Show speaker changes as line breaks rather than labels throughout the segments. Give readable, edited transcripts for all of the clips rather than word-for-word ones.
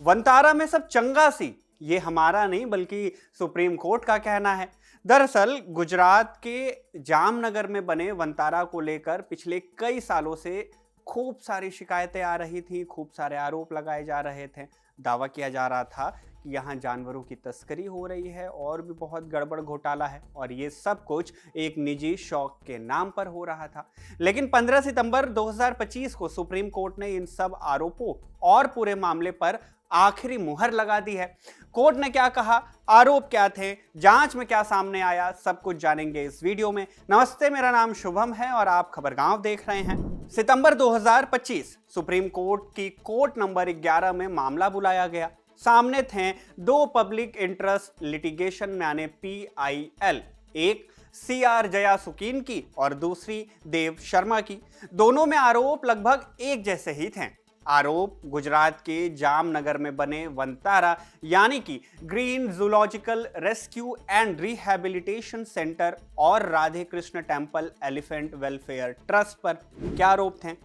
वंतारा में सब चंगा सी, ये हमारा नहीं बल्कि सुप्रीम कोर्ट का कहना है। दरअसल गुजरात के जामनगर में बने वंतारा को लेकर पिछले कई सालों से खूब सारी शिकायतें आ रही थी, खूब सारे आरोप लगाए जा रहे थे। दावा किया जा रहा था कि यहाँ जानवरों की तस्करी हो रही है और भी बहुत गड़बड़ घोटाला है, और ये सब कुछ एक निजी शौक के नाम पर हो रहा था। लेकिन 15 सितंबर 2025 को सुप्रीम कोर्ट ने इन सब आरोपों और पूरे मामले पर आखिरी मुहर लगा दी है। कोर्ट ने क्या कहा, आरोप क्या थे, जांच में क्या सामने आया, सब कुछ जानेंगे इस वीडियो में। नमस्ते, मेरा नाम शुभम है और आप खबरगांव देख रहे हैं। सितंबर 2025 सुप्रीम कोर्ट की कोर्ट नंबर 11 में मामला बुलाया गया। सामने थे दो पब्लिक इंटरेस्ट लिटिगेशन यानी PIL, एक CR जयासुकीन की और दूसरी देव शर्मा की। दोनों में आरोप लगभग एक जैसे ही थे। आरोप गुजरात के जामनगर में बने वंतारा यानी कि green zoological rescue and rehabilitation centre और Radhe Krishna temple elephant welfare trust पर क्या आरोप थे।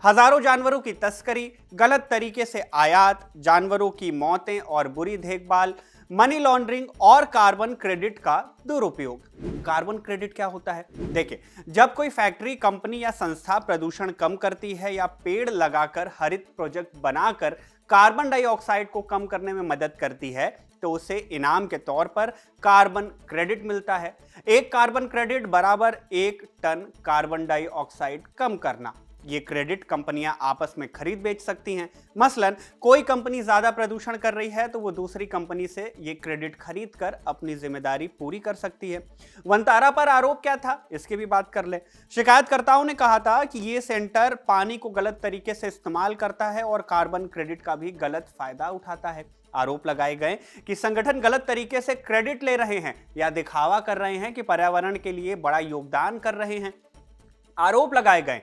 हजारों जानवरों की तस्करी, गलत तरीके से आयात, जानवरों की मौतें और बुरी देखभाल, मनी लॉन्ड्रिंग और कार्बन क्रेडिट का दुरुपयोग। कार्बन क्रेडिट क्या होता है? देखिए, जब कोई फैक्ट्री, कंपनी या संस्था प्रदूषण कम करती है या पेड़ लगाकर हरित प्रोजेक्ट बनाकर कार्बन डाइऑक्साइड को कम करने में मदद करती है, तो उसे इनाम के तौर पर कार्बन क्रेडिट मिलता है। एक कार्बन क्रेडिट बराबर 1 टन कार्बन डाइऑक्साइड कम करना। ये क्रेडिट कंपनियां आपस में खरीद बेच सकती हैं। मसलन कोई कंपनी ज्यादा प्रदूषण कर रही है तो वो दूसरी कंपनी से ये क्रेडिट खरीद कर अपनी जिम्मेदारी पूरी कर सकती है। वंतारा पर आरोप क्या था, इसकी भी बात कर ले। शिकायतकर्ताओं ने कहा था कि ये सेंटर पानी को गलत तरीके से इस्तेमाल करता है और कार्बन क्रेडिट का भी गलत फायदा उठाता है। आरोप लगाए गए कि संगठन गलत तरीके से क्रेडिट ले रहे हैं या दिखावा कर रहे हैं कि पर्यावरण के लिए बड़ा योगदान कर रहे हैं। आरोप लगाए गए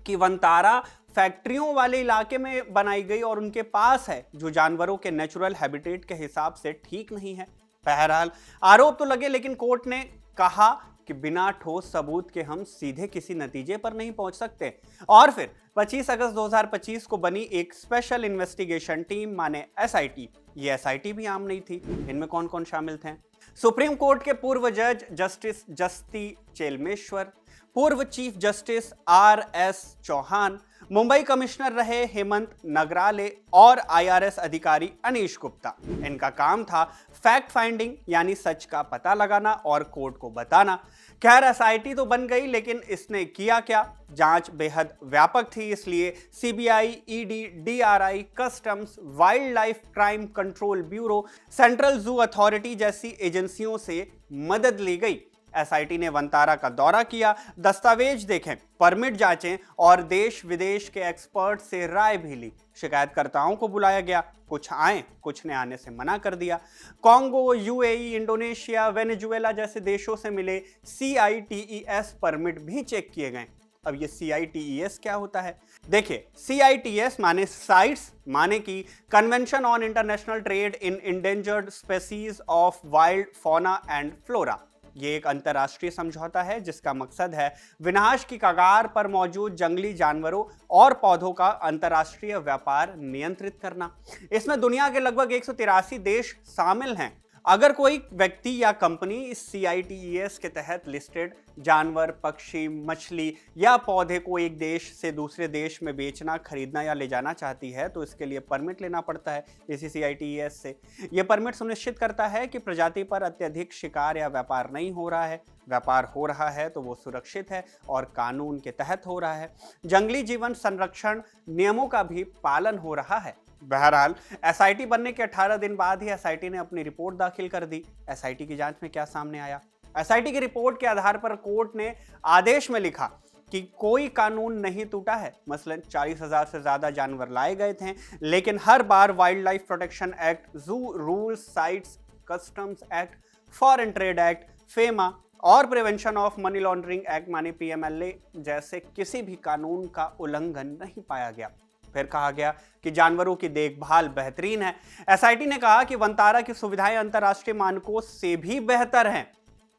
कि वंतारा फैक्ट्रियों वाले इलाके में बनाई गई और उनके पास है, जो जानवरों के नेचुरल हैबिटेट के हिसाब से ठीक नहीं है। बहरहाल आरोप तो लगे, लेकिन कोर्ट ने कहा कि बिना ठोस सबूत के हम सीधे किसी नतीजे पर नहीं पहुंच सकते। और फिर 25 अगस्त 2025 को बनी एक स्पेशल इन्वेस्टिगेशन टीम माने SIT। ये SIT भी आम नहीं थी। इनमें कौन कौन शामिल थे? सुप्रीम कोर्ट के पूर्व जज जस्टिस जस्ती चेलमेश्वर, पूर्व chief justice RS Chauhan, Mumbai commissioner रहे हेमंत नगराले और IRS अधिकारी अनीश गुप्ता। इनका काम था फैक्ट फाइंडिंग यानी सच का पता लगाना और कोर्ट को बताना। खैर, SIT तो बन गई, लेकिन इसने किया क्या? जांच बेहद व्यापक थी, इसलिए CBI, ED, DRI, customs, wild life crime control bureau, central zoo authority जैसी एजेंसियों से मदद ली गई। SIT ने वंतारा का दौरा किया, दस्तावेज देखें, परमिट जांचें और देश विदेश के एक्सपर्ट से राय भी ली। शिकायतकर्ताओं को बुलाया गया, कुछ आए, कुछ ने आने से मना कर दिया। कांगो, UAE, इंडोनेशिया, वेनेजुएला जैसे देशों से मिले CITES परमिट भी चेक किए गए। अब ये CITES क्या होता है? देखिए, CITES माने साइट्स माने कि convention on international trade in endangered species of wild fauna and flora. ये एक अंतर्राष्ट्रीय समझौता है जिसका मकसद है विनाश की कगार पर मौजूद जंगली जानवरों और पौधों का अंतर्राष्ट्रीय व्यापार नियंत्रित करना। इसमें दुनिया के लगभग 183 देश शामिल हैं। अगर कोई व्यक्ति या कंपनी इस CITES के तहत लिस्टेड जानवर, पक्षी, मछली या पौधे को एक देश से दूसरे देश में बेचना, खरीदना या ले जाना चाहती है, तो इसके लिए परमिट लेना पड़ता है इसी CITES से। यह परमिट सुनिश्चित करता है कि प्रजाति पर अत्यधिक शिकार या व्यापार नहीं हो रहा है। व्यापार हो रहा है तो वो सुरक्षित है और कानून के तहत हो रहा है। जंगली जीवन संरक्षण नियमों का भी पालन हो रहा है। बहरहाल SIT बनने के 18 दिन बाद ही SIT ने अपनी रिपोर्ट दाखिल कर दी। SIT की जांच में क्या सामने आया? SIT की रिपोर्ट के आधार पर कोर्ट ने आदेश में लिखा कि कोई कानून नहीं टूटा है। मसलन 40,000 से ज्यादा जानवर लाए गए थे, लेकिन हर बार wildlife protection act, zoo rules, CITES, customs act, foreign trade act, FEMA और prevention of money laundering act माने PMLA जैसे किसी भी कानून का उल्लंघन नहीं पाया गया। फिर कहा गया कि जानवरों की देखभाल बेहतरीन है। SIT ने कहा कि वंतारा की सुविधाएं अंतर्राष्ट्रीय मानकों से भी बेहतर हैं।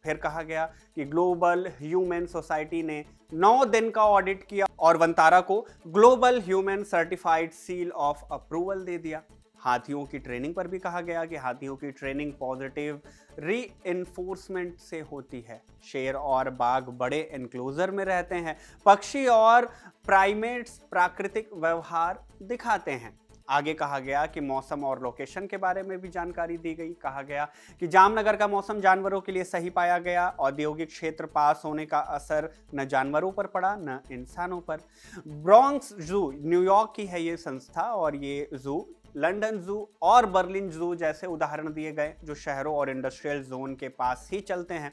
फिर कहा गया कि ग्लोबल ह्यूमन सोसाइटी ने 9 दिन का ऑडिट किया और वंतारा को global humane certified seal of approval दे दिया। हाथियों की ट्रेनिंग पर भी कहा गया कि हाथियों की ट्रेनिंग पॉजिटिव रीइंफोर्समेंट से होती है। शेर और बाघ बड़े एनक्लोजर में रहते हैं। पक्षी और प्राइमेट्स प्राकृतिक व्यवहार दिखाते हैं। आगे कहा गया कि मौसम और लोकेशन के बारे में भी जानकारी दी गई। कहा गया कि जामनगर का मौसम जानवरों के लिए सही पाया गया। औद्योगिक क्षेत्र पास होने का असर न जानवरों पर पड़ा न इंसानों पर। ब्रोंक्स जू न्यूयॉर्क की है ये संस्था, और ये जू लंदन जू और बर्लिन जू जैसे उदाहरण दिए गए जो शहरों और इंडस्ट्रियल जोन के पास ही चलते हैं।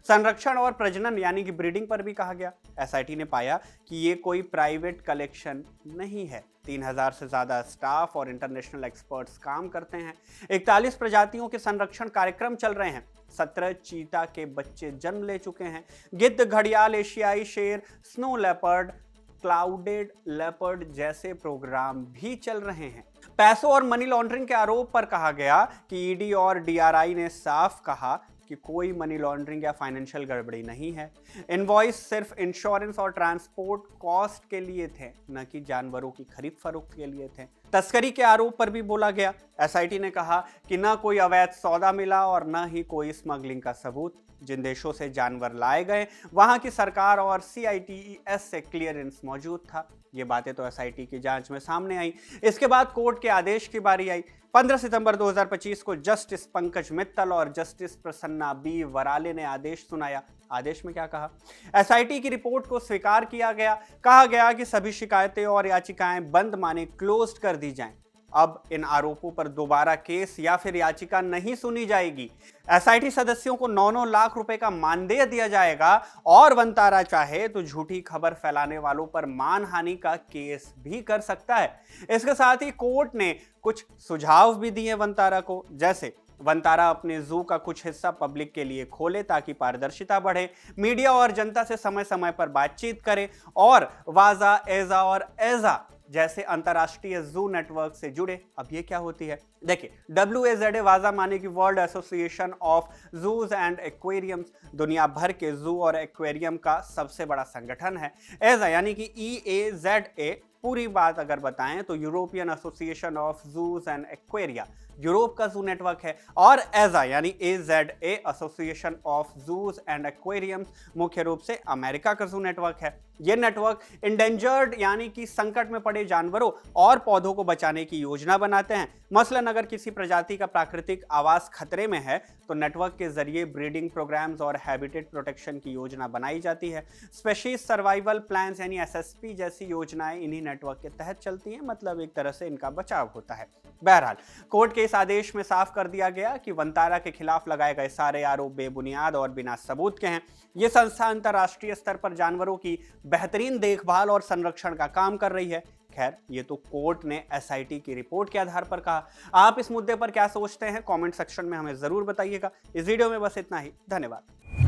संरक्षण और प्रजनन यानी कि ब्रीडिंग पर भी कहा गया। एसआईटी ने पाया कि ये कोई प्राइवेट कलेक्शन नहीं है। 3000 से ज्यादा स्टाफ और इंटरनेशनल एक्सपर्ट्स काम करते हैं। 41 प्रजातियों के संरक्षण कार्यक्रम चल रहे हैं। 17 चीता के बच्चे जन्म ले चुके हैं। गिद्ध, घड़ियाल, एशियाई शेर, स्नो लेपर्ड, क्लाउडेड लेपर्ड जैसे प्रोग्राम भी चल रहे हैं। पैसों और मनी लॉन्ड्रिंग के आरोप पर कहा गया कि ईडी और डीआरआई ने साफ कहा कि कोई मनी लॉन्ड्रिंग या फाइनेंशियल गड़बड़ी नहीं है। इनवॉइस सिर्फ इंश्योरेंस और ट्रांसपोर्ट कॉस्ट के लिए थे, न कि जानवरों की खरीद फरोख्त के लिए थे। तस्करी के आरोप पर भी बोला गया। एसआईटी ने कहा कि न कोई अवैध सौदा मिला और न ही कोई स्मगलिंग का सबूत। जिन देशों से जानवर लाए गए वहां की सरकार और सीआईटीईएस से क्लियरेंस मौजूद था। ये बातें तो एसआईटी की जांच में सामने आई। इसके बाद कोर्ट के आदेश की बारी आई। 15 सितंबर 2025 को जस्टिस पंकज मित्तल और जस्टिस प्रसन्ना बी वराले ने आदेश सुनाया। आदेश में क्या कहा? एसआईटी की रिपोर्ट को स्वीकार किया गया। कहा गया कि सभी शिकायतें और याचिकाएं बंद माने क्लोज्ड कर दी जाएं। अब इन आरोपों पर दोबारा केस या फिर याचिका नहीं सुनी जाएगी। एसआईटी सदस्यों को 9-9 लाख रुपए का मानदेय दिया जाएगा और वंतारा चाहे तो झूठी खबर फैलाने वालों पर मानहानि का केस भी कर सकता है। इसके साथ ही कोर्ट ने कुछ सुझाव भी दिए वंतारा को, जैसे वंतारा अपने जू का कुछ हिस्सा पब्लिक के लिए खोले ताकि पारदर्शिता बढ़े, मीडिया और जनता से समय समय पर बातचीत करे और वाजा, एजा और एजा जैसे अंतरराष्ट्रीय जू नेटवर्क से जुड़े। अब ये क्या होती है? देखिए, WAZA वाजा माने की world association of zoos and aquariums दुनिया भर के जू और एक्वेरियम का सबसे बड़ा संगठन है। एजा यानी कि EAZA पूरी बात अगर बताएं तो European association of zoos and aquaria Europe का जू नेटवर्क है। और एजा यानी AZA association of zoos and aquariums मुख्य रूप से अमेरिका का जू नेटवर्क है। यह नेटवर्क इंडेंजर्ड यानी कि संकट में पड़े जानवरों और पौधों को बचाने की योजना बनाते हैं। मसलन अगर किसी प्रजाति का प्राकृतिक आवास खतरे में है तो नेटवर्क के जरिए ब्रीडिंग प्रोग्राम्स और हैबिटेट प्रोटेक्शन की योजना बनाई जाती है। स्पेशीज सर्वाइवल प्लान्स यानी SSP जैसी योजनाएं इन्हीं नेटवर्क के तहत चलती हैं। मतलब एक तरह से इनका बचाव होता है। बहरहाल, कोर्ट के इस आदेश में साफ कर दिया गया कि वंतारा के खिलाफ लगाए गए सारे आरोप बेबुनियाद और बिना सबूत के हैं। ये संस्था अंतर्राष्ट्रीय स्तर पर जानवरों की बेहतरीन देखभाल और संरक्षण का काम कर रही है। खैर, ये तो कोर्ट ने एसआईटी की रिपोर्ट के आधार पर कहा। आप इस मुद्दे पर क्या सोचते हैं? कमेंट सेक्शन में हमें जरूर बताइएगा। इस वीडियो में बस इतना ही। धन्यवाद।